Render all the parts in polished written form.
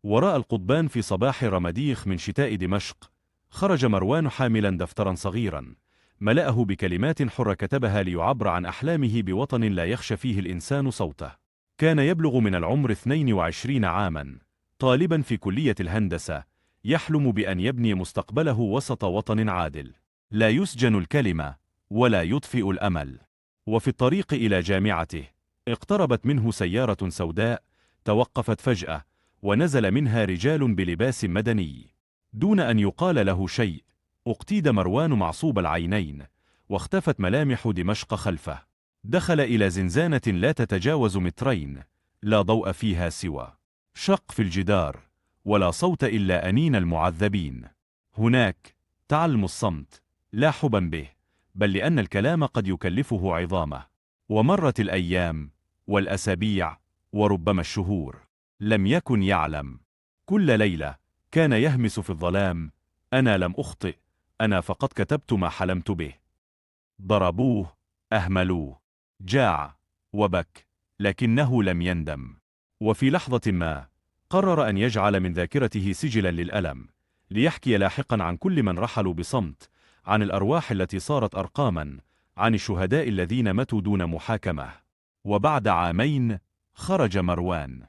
وراء القضبان في صباح رماديخ من شتاء دمشق، خرج مروان حاملا دفترا صغيرا ملأه بكلمات حرة كتبها ليعبر عن أحلامه بوطن لا يخشى فيه الإنسان صوته. كان يبلغ من العمر 22 عاما، طالبا في كلية الهندسة، يحلم بأن يبني مستقبله وسط وطن عادل لا يسجن الكلمة ولا يطفئ الأمل. وفي الطريق إلى جامعته، اقتربت منه سيارة سوداء، توقفت فجأة، ونزل منها رجال بلباس مدني. دون أن يقال له شيء، اقتيد مروان معصوب العينين، واختفت ملامح دمشق خلفه. دخل إلى زنزانة لا تتجاوز مترين، لا ضوء فيها سوى شق في الجدار، ولا صوت إلا أنين المعذبين. هناك تعلم الصمت، لا حبا به، بل لأن الكلام قد يكلفه عظامه. ومرت الأيام والأسابيع وربما الشهور، لم يكن يعلم. كل ليلة كان يهمس في الظلام: أنا لم أخطئ، أنا فقط كتبت ما حلمت به. ضربوه، أهملوه، جاع وبك، لكنه لم يندم. وفي لحظة ما قرر أن يجعل من ذاكرته سجلا للألم، ليحكي لاحقا عن كل من رحلوا بصمت، عن الأرواح التي صارت أرقاما، عن الشهداء الذين ماتوا دون محاكمة. وبعد عامين خرج مروان،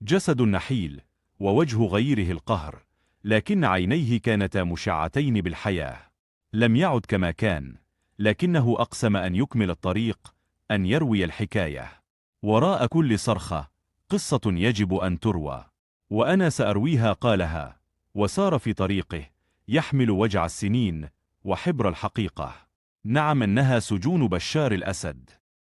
جسد نحيل ووجه غيره القهر، لكن عينيه كانتا مشعتين بالحياة. لم يعد كما كان، لكنه أقسم أن يكمل الطريق، أن يروي الحكاية. وراء كل صرخة قصة يجب أن تروى، وأنا سأرويها، قالها، وسار في طريقه يحمل وجع السنين وحبر الحقيقة. نعم، إنها سجون بشار الأسد.